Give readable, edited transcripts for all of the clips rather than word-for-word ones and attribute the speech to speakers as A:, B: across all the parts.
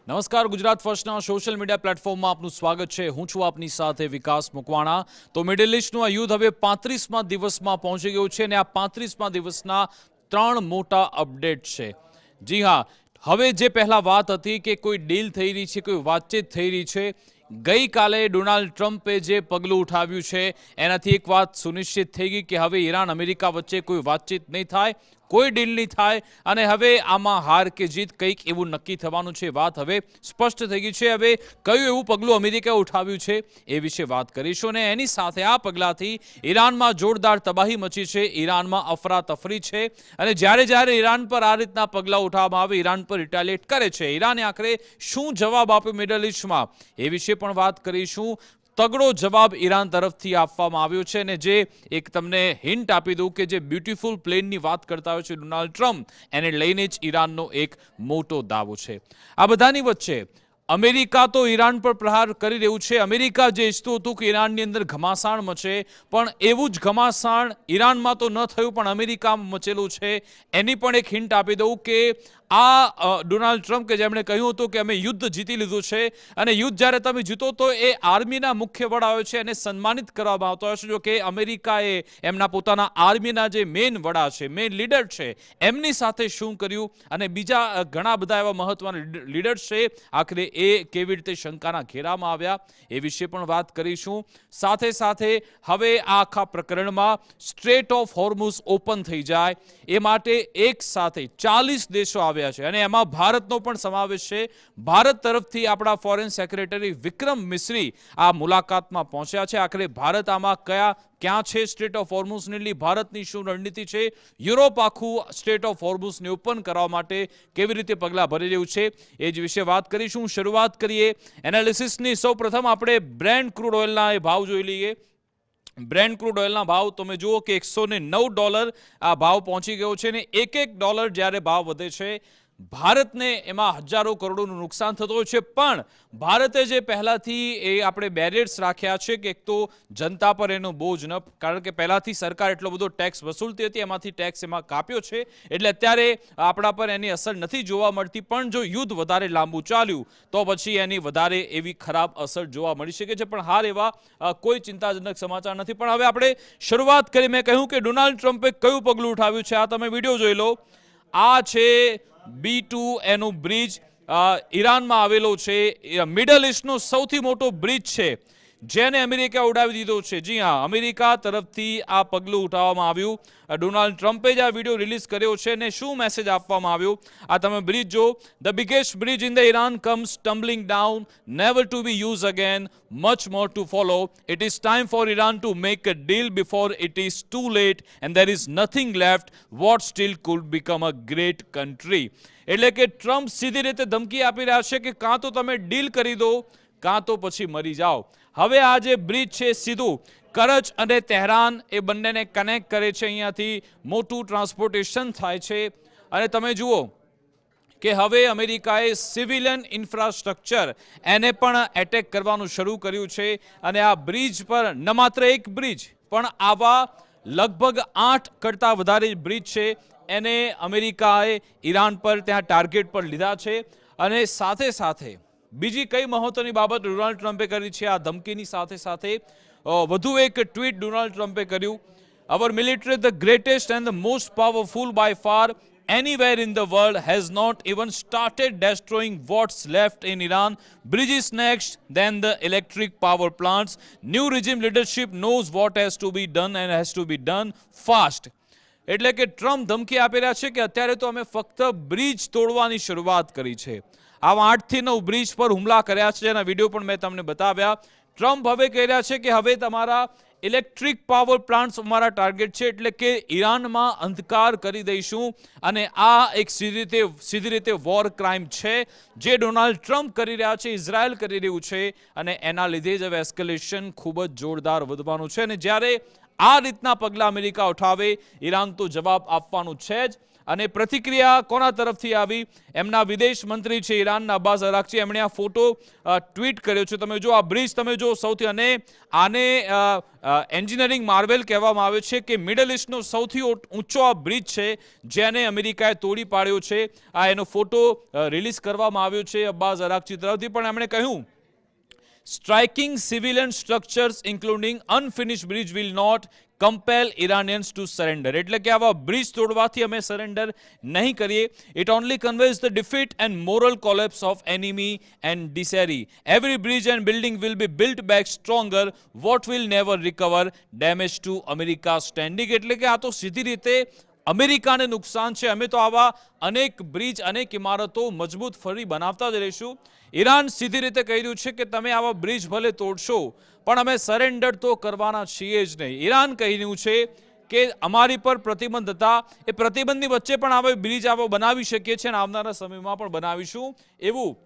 A: નમસ્કાર, Gujarat ફર્સ્ટના social media પ્લેટફોર્મમાં આપનું સ્વાગત છે. હું છું આપની સાથે વિકાસ મકવાણા. તો મિડલ ઇસ્ટનું આ યુદ્ધ હવે 35મા દિવસમાં પહોંચી ગયું છે અને આ 35મા દિવસના 3 મોટા અપડેટ છે. જી હા, હવે જે પહેલા વાત હતી કે કોઈ ડીલ થઈ રહી છે, કોઈ વાતચીત થઈ રહી છે, ગઈકાલે ડોનાલ્ડ ટ્રમ્પે જે પગલું ઉઠાવ્યું છે એનાથી એક વાત સુનિશ્ચિત થઈ ગઈ કે હવે ઈરાન અમેરિકા વચ્ચે કોઈ વાતચીત નહીં થાય, કોઈ ડીલ નહીં થાય અને હવે આમાં હાર કે જીત કંઈક એવું નક્કી થવાનું છે. વાત હવે સ્પષ્ટ થઈ ગઈ છે. હવે કયું એવું પગલું અમેરિકાએ ઉઠાવ્યું છે એ વિશે વાત કરીશું અને એની સાથે આ પગલાથી ઈરાનમાં જોરદાર તબાહી મચી છે, ઈરાનમાં અફરાતફરી છે અને જ્યારે ઈરાન પર આ રીતના પગલાં ઉઠાવવામાં આવે, ઈરાન પર રિટાલિએટ કરે છે, ઈરાને આખરે શું જવાબ આપ્યો મિડલ ઇસ્ટમાં એ વિશે પણ વાત કરીશું. તગડો જવાબ ઈરાન તરફથી આપવામાં આવ્યો છે અને જે એક તમને હિન્ટ આપી દઉં કે જે બ્યુટીફુલ પ્લેનની વાત કરતા હોય છે ડોનાલ્ડ ટ્રમ્પ, એને લઈને જ ઈરાનનો એક મોટો દાવો છે. આ બધાની વચ્ચે અમેરિકા તો ઈરાન પર પ્રહાર કરી રહ્યું છે. અમેરિકા જે ઈચ્છતું હતું કે ઈરાનની અંદર ઘમાસાણ મચે, પણ એવું જ ઘમાસાણ ઈરાનમાં તો ન થયું પણ અમેરિકામાં મચેલું છે. એની પણ એક હિન્ટ આપી દઉં કે આ ડોનાલ્ડ ટ્રમ્પ કે જેમણે કહ્યું હતું કે અમે યુદ્ધ જીતી લીધું છે અને યુદ્ધ જ્યારે તમે જીતો તો એ આર્મીના મુખ્ય વડા હોય છે એને સન્માનિત કરવામાં આવતો હોય છે. જો કે અમેરિકાએ એમના પોતાના આર્મીના જે મેઇન વડા છે, મેઇન લીડર છે, એમની સાથે શું કર્યું અને બીજા ઘણા બધા એવા મહત્વના લીડર્સ છે, આખરે એ કેવી રીતે શંકાના ઘેરામાં આવ્યા એ વિશે પણ વાત કરીશું. સાથે સાથે હવે આ આખા પ્રકરણમાં સ્ટ્રેટ ઓફ હોર્મુઝ ઓપન થઈ જાય એ માટે એક સાથે 40 દેશો આવ્યા છે અને એમાં ભારતનો પણ સમાવેશ છે. ભારત તરફથી આપણા ફોરેન સેક્રેટરી વિક્રમ મિશ્રી આ મુલાકાતમાં પહોંચ્યા છે. આખરે ભારત આમાં ક્યાં છે? સ્ટ્રેટ ઓફ હોર્મુઝને લઈ ભારતની શું રણનીતિ છે? યુરોપ આખું સ્ટ્રેટ ઓફ હોર્મુઝને ઓપન કરવા માટે કેવી રીતે પગલાં ભરી રહ્યું છે એ જ વિશે વાત કરીશું. શરૂઆત કરીએ એનાલિસિસની. સૌ પ્રથમ આપણે બ્રેન્ટ ક્રૂડ ઓઇલના એ ભાવ જોઈ લઈએ. બ્રેન્ટ ક્રૂડ ઓઇલના ભાવ તમે જુઓ કે $109 આ ભાવ પહોંચી ગયો છે અને $1 જ્યારે ભાવ વધે છે, ભારતને એમાં હજારો કરોડોનું નુકસાન થતું હોય છે. પણ ભારતે જે પહેલાથી એ આપણે બેરિયર્સ રાખ્યા છે કે એક તો જનતા પર એનો બોજ ન, કારણ કે પહેલાથી સરકાર એટલો બધો ટેક્સ વસૂલતી હતી, એમાંથી ટેક્સ એમાં કાપ્યો છે એટલે અત્યારે આપણા પર એની અસર નથી જોવા મળતી. પણ જો યુદ્ધ વધારે લાંબુ ચાલ્યું તો પછી એની વધારે એવી ખરાબ અસર જોવા મળી શકે છે. પણ હાર એવા કોઈ ચિંતાજનક સમાચાર નથી. પણ હવે આપણે શરૂઆત કરી. મેં કહ્યું કે ડોનાલ્ડ ટ્રમ્પે કયું પગલું ઉઠાવ્યું છે. આ તમે વિડીયો જોઈ લો. આ છે B2 એનું બ્રિજ, ઈરાનમાં આવેલો છે. મિડલ ઇસ્ટનો સૌથી મોટો બ્રિજ છે જેને અમેરિકા ઉડાવી દીધો છે. જી હા, અમેરિકા તરફથી આ પગલું ઉઠાવવામાં આવ્યું. ડોનાલ્ડ ટ્રમ્પે જ આ વિડીયો રિલીઝ કર્યો છે અને શું મેસેજ આપવામાં આવ્યો આ તમે બ્રિજ જો. The biggest bridge in the Iran comes tumbling down, never to be use again, much more to follow. It is time for Iran to make a deal before it is too late and there is nothing left what still could become a great country. એટલે કે Trump સીધી રીતે ધમકી આપી રહ્યા છે કે કાં તો તમે ડીલ કરી દો કાં તો પછી મરી જાઓ. હવે આ જે બ્રિજ છે સીધું કરચ અને તહેરાન એ બંનેને કનેક્ટ કરે છે. અહીંયાથી મોટું ટ્રાન્સપોર્ટેશન થાય છે અને તમે જુઓ કે હવે અમેરિકાએ સિવિલિયન ઇન્ફ્રાસ્ટ્રક્ચર એને પણ એટેક કરવાનું શરૂ કર્યું છે અને આ બ્રિજ પર ન માત્ર એક બ્રિજ પણ આવા લગભગ 8 કરતાં વધારે બ્રિજ છે એને અમેરિકાએ ઈરાન પર ત્યાં ટાર્ગેટ પર લીધા છે. અને સાથે સાથે બીજી કઈ મહત્વની બાબત ડોનાલ્ડ ટ્રમ્પે કરી છે આ ધમકીની સાથે સાથે વધુ એક ટ્વીટ ડોનાલ્ડ ટ્રમ્પે કર્યું. Our military the greatest and the most powerful by far anywhere in the world has not even started destroying what's left in Iran. Bridges next, then the electric power plants. New regime leadership knows what has to be done and has to be done fast. એટલે કે Trump ધમકી આપી રહ્યા છે કે અત્યારે તો અમે ફક્ત બ્રિજ તોડવાની શરૂઆત કરી છે. આવા 8 થી 9 બ્રિજ પર હુમલા કર્યા છે જેના વિડીયો પણ મેં તમને બતાવ્યા. ટ્રમ્પ હવે કહી રહ્યા છે કે હવે તમારા ઇલેક્ટ્રિક પાવર પ્લાન્ટ્સ અમારા ટાર્ગેટ છે, એટલે કે ઈરાનમાં અંધકાર કરી દઈશું અને આ એક સીધી રીતે વોર ક્રાઇમ છે જે ડોનાલ્ડ ટ્રમ્પ કરી રહ્યા છે, ઇઝરાયલ કરી રહ્યું છે અને એના લીધે જ હવે એસ્કેલેશન ખૂબ જ જોરદાર વધવાનું છે. અને જ્યારે આ રીતના પગલાં અમેરિકા ઉઠાવે ઈરાન તો જવાબ આપવાનું છે જ. અને પ્રતિક્રિયા કોના તરફથી આવી? એમના વિદેશ મંત્રી છે ઈરાનના અબ્બાસ અરાકચી, એમણે આ ફોટો ટ્વીટ કર્યો છે. તમે જો આ બ્રિજ તમે જો સૌથી, અને આને એન્જિનિયરિંગ માર્વેલ કહેવામાં આવે છે કે મિડલ ઇસ્ટનો સૌથી ઊંચો આ બ્રિજ છે જેને અમેરિકાએ તોડી પાડ્યો છે. આ એનો ફોટો રિલીઝ કરવામાં આવ્યો છે અબ્બાસ અરાકચી તરફથી. પણ એમણે કહ્યું, striking civilian structures including unfinished bridge will not compel Iranians to surrender. એટલે કે આવા બ્રિજ તોડવાથી અમે સરેન્ડર નહીં કરીએ. It only conveys the defeat and moral collapse of enemy and disarray. Every bridge and building will be built back stronger. What will never recover damage to America's standing. એટલે કે આ તો સીધી રીતે અમેરિકાને નુકસાન છે. અમે તો આવા અનેક બ્રિજ, અનેક ઇમારતો મજબૂત ફરી બનાવતા જ રહીશું. ઈરાન સીધી રીતે કહી રહ્યું છે કે તમે આવા બ્રિજ ભલે તોડશો પણ અમે સરેન્ડર તો કરવાના છીએ જ નહીં. ઈરાન કહી રહ્યું છે કે અમારી પર પ્રતિબંધ હતા, એ પ્રતિબંધની વચ્ચે પણ આવા બ્રિજ આવા બનાવી શકીએ છીએ અને આવનારા સમયમાં પણ બનાવીશું, એવું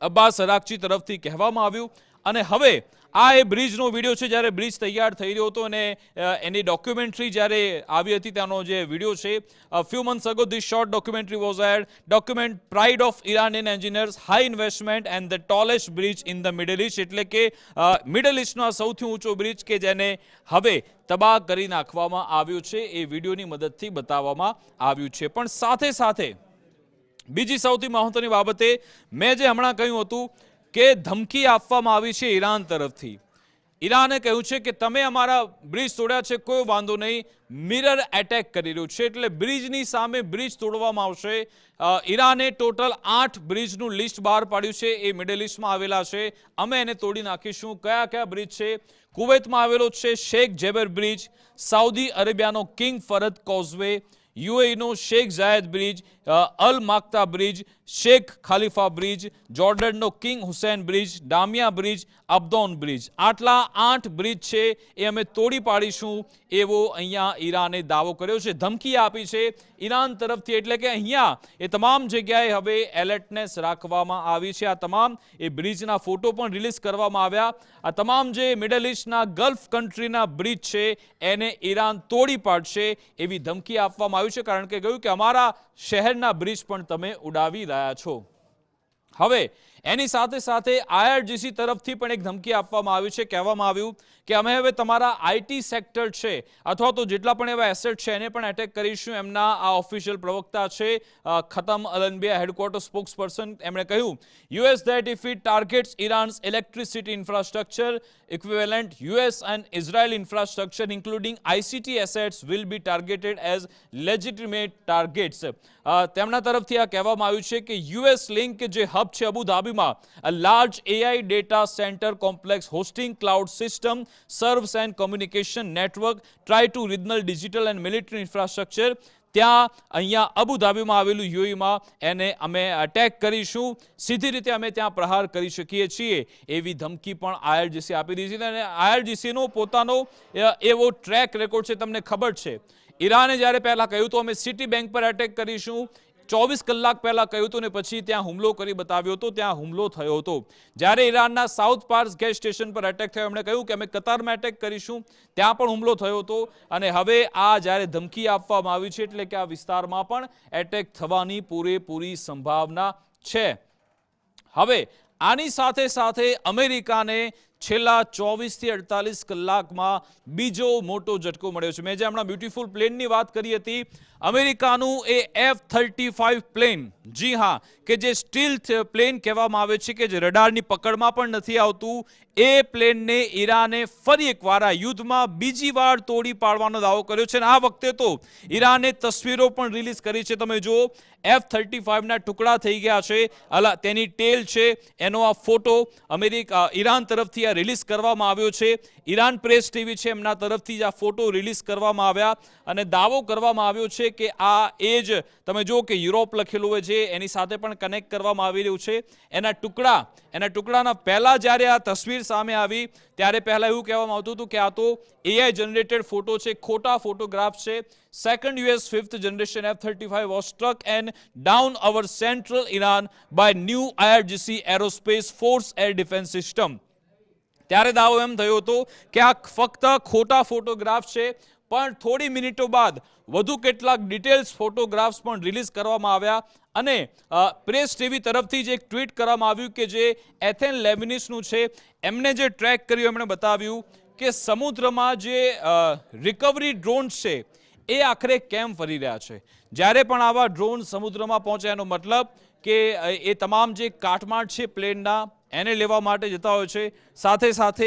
A: અબ્બાસ અરાકચી તરફથી કહેવામાં આવ્યું. અને હવે આ એ બ્રિજનો વિડીયો છે, જ્યારે બ્રિજ તૈયાર થઈ રહ્યો હતો અને એની ડોક્યુમેન્ટરી જ્યારે આવી હતી ત્યાંનો જે વિડીયો છે. Few months ago this short documentary was aired. Document pride of Iranian engineers, high investment and the tallest bridge in the Middle East. એટલે કે મિડલ ઇસ્ટનો આ સૌથી ઊંચો બ્રિજ કે જેને હવે તબાહ કરી નાખવામાં આવ્યો છે, એ વિડીયોની મદદથી બતાવવામાં આવ્યું છે. પણ સાથે સાથે બીજી સૌથી મહત્વની બાબતે મેં જે હમણાં કહ્યું હતું કે ધમકી આપવામાં આવી છે ઈરાન તરફથી. ઈરાને કહ્યું છે કે તમે અમારા બ્રિજ તોડ્યા છે, કોઈ વાંધો નહીં, મિરર એટેક કરી રહ્યું છે એટલે બ્રિજની સામે બ્રિજ તોડવામાં આવશે. ઈરાને ટોટલ 8 બ્રિજનું લિસ્ટ બહાર પાડ્યું છે, એ મિડલ ઇસ્ટમાં આવેલા છે. અમે એને તોડી નાખીશું. કયા કયા બ્રિજ છે? કુવૈતમાં આવેલો છે શેખ જેબર બ્રિજ, સાઉદી અરેબિયાનો કિંગ ફરદ કોઝવે, યુએઈનો Sheikh Zayed bridge, Al Maqta bridge, Sheikh Khalifa bridge, જોર્ડનનો King Hussein bridge, Damia bridge, Abdoun bridge. આટલા 8 બ્રિજ છે એ અમે તોડી પાડીશું, એવો અહીંયા ઈરાને દાવો કર્યો છે, ધમકી આપી છે ઈરાન તરફથી. એટલે કે અહીંયા એ તમામ જગ્યાએ હવે એલર્ટનેસ રાખવામાં આવી છે. આ તમામ એ બ્રિજના ફોટો પણ રિલીઝ કરવામાં આવ્યા. આ તમામ જે મિડલ ઇસ્ટના ગલ્ફ કન્ટ્રીના બ્રિજ છે એને ઈરાન તોડી પાડશે એવી ધમકી આપવામાં આવી છે, કારણ કે કહ્યું કે અમારા શહેરના બ્રિજ પણ તમે ઉડાવી રહ્યા છો. હવે એની સાથે સાથે IRGC તરફથી પણ એક ધમકી આપવામાં આવી છે. કહેવામાં આવ્યું કે અમે હવે તમારા આઈટી સેક્ટર છે અથવા તો જેટલા પણ એવા એસેટ છે એને પણ એટેક કરીશું. એમના આ ઓફિશિયલ પ્રવક્તા છે ખતમ અલનબિયા હેડક્વાર્ટર સ્પોક્સપર્સન, એમણે કહ્યું US that if it targets Iran's electricity infrastructure equivalent US and Israel infrastructure including ICT assets will be targeted as legitimate targets. તેમના તરફથી આ કહેવામાં આવ્યું છે કે US લિંક જે હબ છે અબુધાબીમાં, a large AI data center complex hosting cloud system serves and communication network try to regional digital and military infrastructure. ત્યાં અહીંયા અબુધાબીમાં આવેલું યુએઈમાં એને અમે અટેક કરીશું, સીધી રીતે અમે ત્યાં પ્રહાર કરી શકીએ છીએ એવી ધમકી પણ IRGC આપી દીધી છે. અને IRGCનો પોતાનો એવો ટ્રેક રેકોર્ડ છે, તમને ખબર છે ઈરાને જ્યારે પહેલા કહ્યું તો અમે સિટી બેંક પર એટેક કરીશું, 24 કલાક પહેલા કહ્યું હતું ને પછી ત્યાં હુમલો કરી બતાવ્યો હતો, ત્યાં હુમલો થયો હતો. જ્યારે ઈરાનના સાઉથ પાર્સ ગેસ સ્ટેશન પર એટેક થયો, એમણે કહ્યું કે અમે કતારમાં એટેક કરીશું, ત્યાં પણ હુમલો થયો હતો. અને હવે આ જ્યારે ધમકી આપવામાં આવી છે એટલે કે આ વિસ્તારમાં પણ એટેક થવાની પૂરેપૂરી સંભાવના છે. હવે આની સાથે સાથે અમેરિકાને છેલ્લા 24 થી 48 કલાકમાં બીજો મોટો ઝટકો મળ્યો છે. મેં જે હમણાં બ્યુટીફુલ પ્લેનની વાત કરી હતી, અમેરિકાનું એ F-35 પ્લેન, જી હા, કે જે સ્ટીલ્થ પ્લેન કહેવામાં આવે છે, કે જે રડારની પકડમાં પણ નથી આવતું, એ પ્લેનને ઈરાને ફરી એકવાર આ યુદ્ધમાં બીજી વાર તોડી પાડવાનો દાવો કર્યો છે. અને આ વખતે તો ઈરાને તસવીરો પણ રિલીઝ કરી છે. તમે જુઓ, F-35ના ટુકડા થઈ ગયા છે, તેની ટેલ છે, એનો આ ફોટો ઈરાન તરફથી આ રિલીઝ કરવામાં આવ્યો છે. ઈરાન પ્રેસ ટીવી છે, એમના તરફથી જ આ ફોટો રિલીઝ કરવામાં આવ્યા અને દાવો કરવામાં આવ્યો છે કે આ એ જ, તમે જુઓ કે યુરોપ લખેલું હોય છે, એની સાથે પણ કનેક્ટ કરવામાં આવી રહ્યું છે. એના ટુકડાના પહેલા જ્યારે આ તસવીર સામે આવી ત્યારે પહેલા એવું કહેવામાં આવતું હતું કે આ તો AI જનરેટેડ ફોટો છે, ખોટા ફોટોગ્રાફ છે. Second US 5th generation F-35 was struck and down over central Iran by new IRGC Aerospace Force Air Defense System. ત્યારે દાવો એમ થયો હતો કે આ ફક્ત ખોટા ફોટોગ્રાફ છે, પણ થોડી મિનિટો બાદ વધુ કેટલાક ડિટેલ્સ ફોટોગ્રાફ્સ પણ રિલીઝ કરવામાં આવ્યા અને પ્રેસ ટીવી તરફથી જ એક ટ્વીટ કરવામાં આવ્યું કે જે એથેન લેબનિઝનું છે એમને જે ટ્રેક કર્યું એમણે બતાવ્યું કે સમુદ્રમાં જે રિકવરી ડ્રોન્સ છે એ આખરે કેમ ફરી રહ્યા છે. જ્યારે પણ આવા ડ્રોન સમુદ્રમાં પહોંચે એનો મતલબ કે એ તમામ જે કાટમાળ છે પ્લેનના એને લેવા માટે જતા હોય છે, સાથે સાથે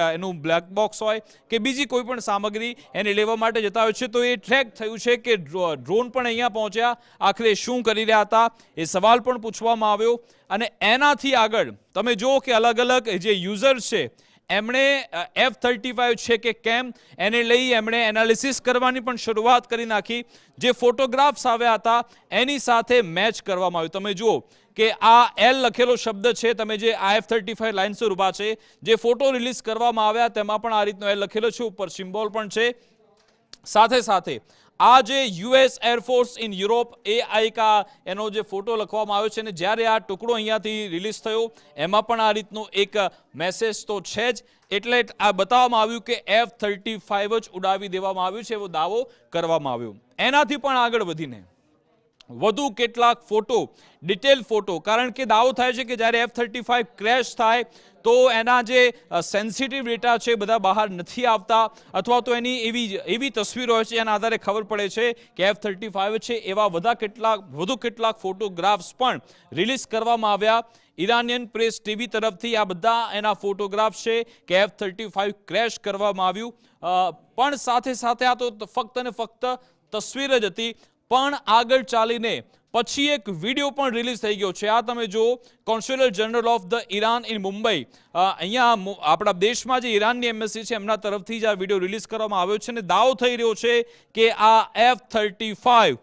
A: એનું બ્લેક બોક્સ હોય કે બીજી કોઈ પણ સામગ્રી એને લેવા માટે જતા હોય છે. તો એ ટ્રેક થયું છે કે ડ્રોન પણ અહીંયા પહોંચ્યા, આખરે શું કરી રહ્યા હતા એ સવાલ પણ પૂછવામાં આવ્યો. અને એનાથી આગળ તમે જુઓ કે અલગ અલગ જે યુઝર્સ છે એમણે F-35 છે કે કેમ એને લઈ એમણે એનાલિસિસ કરવાની પણ શરૂઆત કરી નાખી. જે ફોટોગ્રાફ્સ આવ્યા હતા એની સાથે મેચ કરવામાં આવ્યું. તમે જુઓ કે આ એલ લખેલો શબ્દ છે, તમે જે F-35 લાઇન્સ ઉભા છે, જે ફોટો રિલીઝ કરવામાં આવ્યા તેમાં પણ આ રીતનો એલ લખેલો છે, ઉપર સિમ્બોલ પણ છે. સાથે સાથે આ જે યુએસ એરફોર્સ ઇન યુરોપ એ એનો જે ફોટો લખવામાં આવ્યો છે અને જ્યારે આ ટુકડો અહીંયાથી રિલીઝ થયો એમાં પણ આ રીતનો એક મેસેજ તો છે જ. એટલે આ બતાવવામાં આવ્યું કે F-35 જ ઉડાવી દેવામાં આવ્યું છે એવો દાવો કરવામાં આવ્યો. એનાથી પણ આગળ વધીને વધુ કેટલાક ફોટો, ડિટેલ ફોટો, કારણ કે દાવો થાય છે કે જ્યારે F-35 ક્રેશ થાય તો એના જે સેન્સિટિવ ડેટા છે બધા બહાર નથી આવતા, અથવા તો એની એવી તસવીરો હોય છે એના આધારે ખબર પડે છે કે F-35 છે. એવા વધુ કેટલાક ફોટોગ્રાફ્સ પણ રિલીઝ કરવામાં આવ્યા. ઈરાનિયન પ્રેસ ટીવી તરફથી આ બધા એના ફોટોગ્રાફ્સ છે કે F-35 ક્રેશ કરવામાં આવ્યું. પણ સાથે સાથે આ તો ફક્ત ને ફક્ત તસવીર જ હતી, પણ આગળ ચાલીને પછી એક વિડીયો પણ રિલીઝ થઈ ગયો છે. આ તમે જુઓ, consular general of the Iran in Mumbai, અહીંયા આપણા દેશમાં જે ઈરાનની એમ્બેસી છે એમના તરફથી જ આ વિડીયો રિલીઝ કરવામાં આવ્યો છે અને દાવો થઈ રહ્યો છે કે આ F-35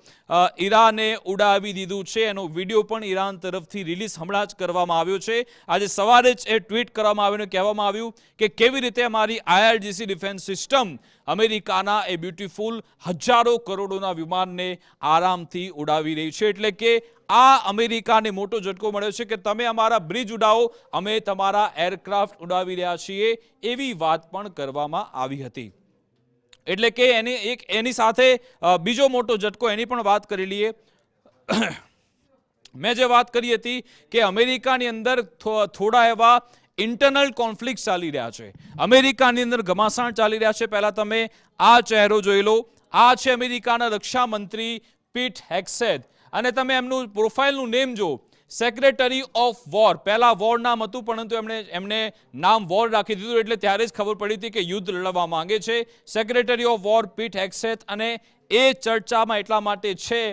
A: ઈરાને ઉડાવી દીધું છે. એનો વિડીયો પણ ઈરાન તરફથી રિલીઝ હમણાં જ કરવામાં આવ્યો છે. આજે સવારે જ એ ટ્વીટ કરવામાં આવ્યું અને કહેવામાં આવ્યું કે કેવી રીતે અમારી IRGC ડિફેન્સ સિસ્ટમ અમેરિકાના એ બ્યુટીફુલ હજારો કરોડોના વિમાનને આરામથી ઉડાવી રહી છે. એટલે કે આ અમેરિકાને મોટો ઝટકો મળ્યો છે કે તમે અમારા બ્રિજ ઉડાવો, અમે તમારા એરક્રાફ્ટ ઉડાવી રહ્યા છીએ, એવી વાત પણ કરવામાં આવી હતી. એટલે કે એની સાથે બીજો મોટો ઝટકો એની પણ વાત કરી લઈએ. મેં જે વાત કરી હતી કે અમેરિકાની અંદર થોડા એવા ઇન્ટરનલ કોન્ફ્લિક્ટ ચાલી રહ્યા છે, અમેરિકાની અંદર ઘમાસાણ ચાલી રહ્યા છે. પહેલા તમે આ ચહેરો જોઈ લો, આ છે અમેરિકાના રક્ષા મંત્રી પીટ હેક્સેથ, અને તમે એમનું પ્રોફાઇલનું નેમ જો, સેક્રેટરી ઓફ વોર. પહેલા વોર નામ હતું પરંતુ એમને નામ વોર રાખી દીધું, એટલે ત્યારે જ ખબર પડી હતી કે યુદ્ધ લડવા માંગે છે. સેક્રેટરી ઓફ વોર પીટ હેક્સેથ, અને એ ચર્ચામાં એટલા માટે છે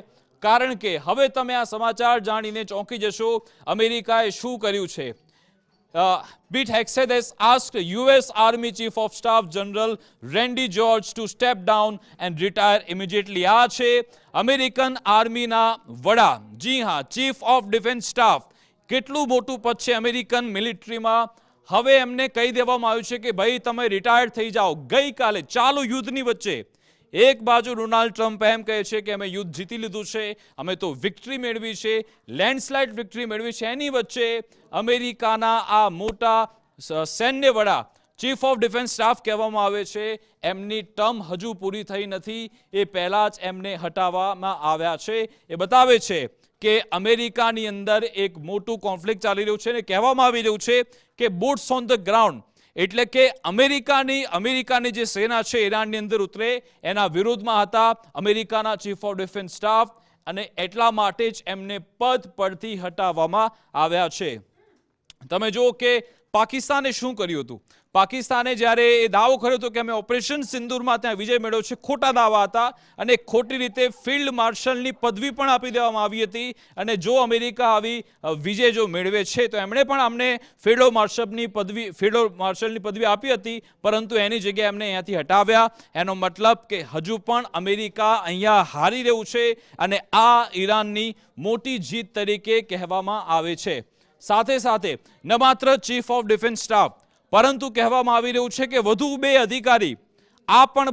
A: કારણ કે હવે તમે આ સમાચાર જાણીને ચોંકી જશો, અમેરિકાએ શું કર્યું છે. Pete Hegseth has asked US Army Chief of Staff General Randy George to step down and retire immediately. આ છે અમેરિકન આર્મીના વડા, જી હા, ચીફ ઓફ ડિફેન્સ સ્ટાફ. કેટલું મોટું પદ છે અમેરિકન મિલિટરીમાં. હવે એમને કહી દેવામાં આવ્યું છે કે ભાઈ તમે રિટાયર્ડ થઈ જાઓ. ગઈકાલે ચાલુ યુદ્ધની વચ્ચે એક બાજુ ડોનાલ્ડ ટ્રમ્પ એમ કહે છે કે અમે યુદ્ધ જીતી લીધું છે, અમે તો વિક્ટરી મેળવી છે, લેન્ડસ્લાઇડ વિક્ટરી મેળવી છે. એની વચ્ચે અમેરિકાના આ મોટા સૈન્ય વડા, ચીફ ઓફ ડિફેન્સ સ્ટાફ કહેવામાં આવે છે, એમની ટર્મ હજુ પૂરી થઈ નથી, એ પહેલાં જ એમને હટાવવામાં આવ્યા છે. એ બતાવે છે કે અમેરિકાની અંદર એક મોટું કોન્ફ્લિક્ટ ચાલી રહ્યું છે અને કહેવામાં આવી રહ્યું છે કે બૂટ્સ ઓન ધ ગ્રાઉન્ડ, એટલે કે અમેરિકાની જે સેના છે ઈરાનની અંદર ઉતરે એના વિરોધમાં હતા અમેરિકાના ચીફ ઓફ ડિફેન્સ સ્ટાફ, અને એટલા માટે જ એમને પદ પરથી હટાવવામાં આવ્યા છે. તમે જુઓ કે પાકિસ્તાને શું કર્યું હતું. પાકિસ્તાને જ્યારે એ દાવો કર્યો હતો કે અમે ઓપરેશન સિંદૂરમાં ત્યાં વિજય મેળવ્યો છે, ખોટા દાવા હતા અને ખોટી રીતે ફિલ્ડ માર્શલની પદવી પણ આપી દેવામાં આવી હતી. અને જો અમેરિકા આવી વિજય જો મેળવે છે તો એમણે પણ અમને ફિલ્ડ માર્શલની પદવી આપી હતી, પરંતુ એની જગ્યાએ એમને અહીંયાથી હટાવ્યા. એનો મતલબ કે હજુ પણ અમેરિકા અહીંયા હારી રહ્યું છે અને આ ઈરાનની મોટી જીત તરીકે કહેવામાં આવે છે. સાથે સાથે ન માત્ર ચીફ ઓફ ડિફેન્સ સ્ટાફ, પરંતુ કહેવામાં આવી રહ્યું છે કે વધુ 2 અધિકારી, આ પણ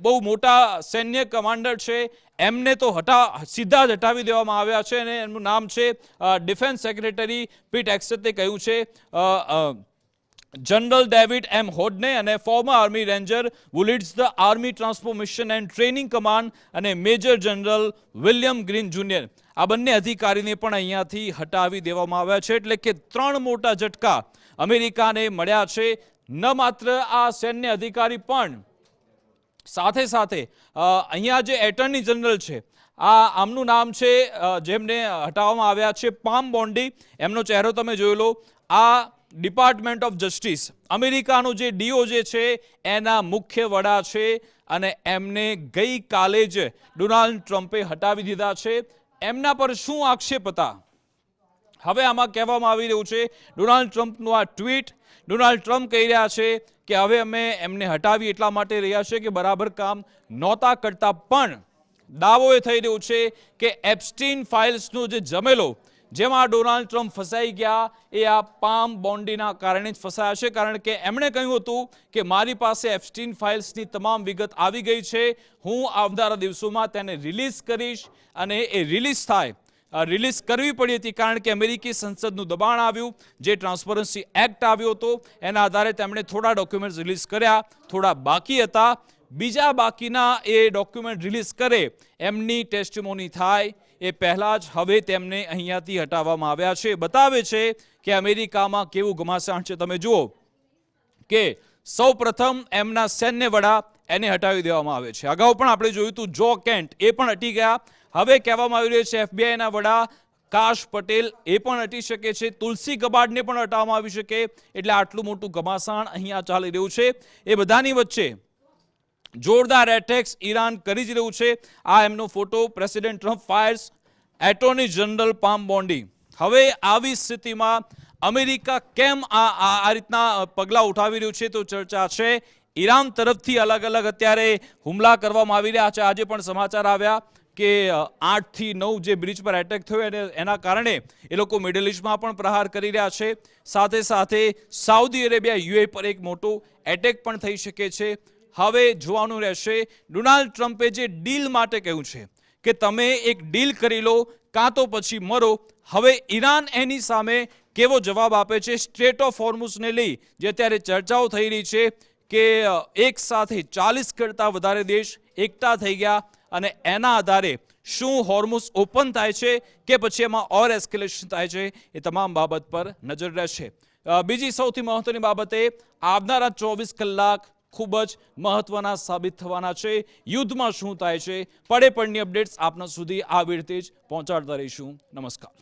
A: બહુ મોટા સૈન્ય કમાન્ડર છે, એમને તો સીધા જ હટાવી દેવામાં આવ્યા છે. અને એમનું નામ છે ડિફેન્સ સેક્રેટરી પીટ હેક્સેથે કહ્યું છે General David M. Hodney અને former Army Ranger who leads the Army Transformation and Training Command અને Major General William Green Jr. આ બંને અધિકારીને પણ અહીંયાથી હટાવી દેવામાં આવ્યા છે. એટલે કે 3 મોટા ઝટકા અમેરિકાને મળ્યા છે. ન માત્ર આ સૈન્ય અધિકારી પણ સાથે સાથે અહીંયા જે એટર્ની જનરલ છે આમનું નામ છે જેમને હટાવવામાં આવ્યા છે પામ બોન્ડી. એમનો ચહેરો તમે જોઈ લો. આ ડિપાર્ટમેન્ટ ઓફ જસ્ટિસ અમેરિકાનો જે DOJ છે એના મુખ્ય વડા છે અને એમને ગઈકાલે જ ડોનાલ્ડ ટ્રમ્પે હટાવી દીધા છે. એમના પર શું આક્ષેપ હતા હવે આમાં કહેવામાં આવી રહ્યું છે. ડોનાલ્ડ ટ્રમ્પનું આ ટ્વીટ. ડોનાલ્ડ ટ્રમ્પ કહી રહ્યા છે કે હવે અમે એમને હટાવી એટલા માટે રહ્યા છે કે બરાબર કામ નહોતા કરતા. પણ દાવો એ થઈ રહ્યો છે કે એપ્સ્ટીન ફાઇલ્સનો જે જમેલો જેમાં ડોનાલ્ડ ટ્રમ્પ ફસાઈ ગયા એ આ પામ બોન્ડીના કારણે જ ફસાયા છે. કારણ કે એમણે કહ્યું હતું કે મારી પાસે એપ્સ્ટીન ફાઇલ્સની તમામ વિગત આવી ગઈ છે, હું આવનારા દિવસોમાં તેને રિલીઝ કરીશ. અને એ રિલીઝ થાય રિલીઝ કરવી પડી હતી કારણ કે અમેરિકી સંસદનું દબાણ આવ્યું. જે ટ્રાન્સપરન્સી એક્ટ આવ્યો હતો એના આધારે તેમણે થોડા ડોક્યુમેન્ટ્સ રિલીઝ કર્યા, થોડા બાકી હતા. બીજા બાકીના એ ડોક્યુમેન્ટ રિલીઝ કરે એમની ટેસ્ટિમોની થાય એ પહેલાં જ હવે તેમને અહીંયાથી હટાવવામાં આવ્યા છે. બતાવે છે કે અમેરિકામાં કેવું ઘમાસાણ છે. તમે જુઓ કે સૌ પ્રથમ એમના સૈન્ય વડા એને હટાવી દેવામાં આવે છે. અગાઉ પણ આપણે જોયું હતું જો કેન્ટ એ પણ હટી ગયા. હવે કહેવામાં આવી રહ્યું છે FBI ના વડા કાશ પટેલ એ પણ હટી શકે છે. તુલસી ગબાર્ડને પણ હટાવવામાં આવી શકે. એટલે આટલું મોટું ઘમાસાણ અહીંયા ચાલી રહ્યું છે. એ બધાની વચ્ચે જોરદાર એટેક્સ ઈરાન કરી જ રહ્યું છે. આ એમનો photo. President Trump ફાયર્સ attorney general palm Bondi. હવે આવી સ્થિતિમાં અમેરિકા કેમ આ રીતના પગલાં ઉઠાવી રહ્યું છે તો ચર્ચા છે. ઈરાન તરફથી અલગ અલગ અત્યારે હુમલા કરવામાં આવી રહ્યા છે. આજે પણ સમાચાર આવ્યા કે 8 થી 9 જે બ્રિજ પર એટેક થયો અને એના કારણે એ લોકો મિડલ ઇસ્ટમાં પણ પ્રહાર કરી રહ્યા છે. સાથે સાથે સાઉદી અરેબિયા UAE પર એક મોટો એટેક પણ થઈ શકે છે. હવે જોવાનું રહેશે. ડોનાલ્ડ ટ્રમ્પે જે ડીલ માટે કહ્યું છે કે તમે એક ડીલ કરી લો કાં તો પછી મરો. હવે ઈરાન એની સામે કેવો જવાબ આપે છે. સ્ટ્રેટ ઓફ હોર્મુઝને લઈ જે અત્યારે ચર્ચાઓ થઈ રહી છે કે એક સાથે 40 કરતાં વધારે દેશ એકઠા થઈ ગયા અને એના આધારે શું હોર્મુઝ ઓપન થાય છે કે પછી એમાં ઓર એસ્કેલેશન થાય છે એ તમામ બાબત પર નજર રહેશે. બીજી સૌથી મહત્વની બાબતે આવનારા 24 કલાક ખૂબ જ મહત્વના સાબિત થવાના છે. યુદ્ધમાં શું થાય છે પડે પડની અપડેટ્સ આપના સુધી આવી રીતે જ પહોંચાડતા રહીશું. નમસ્કાર.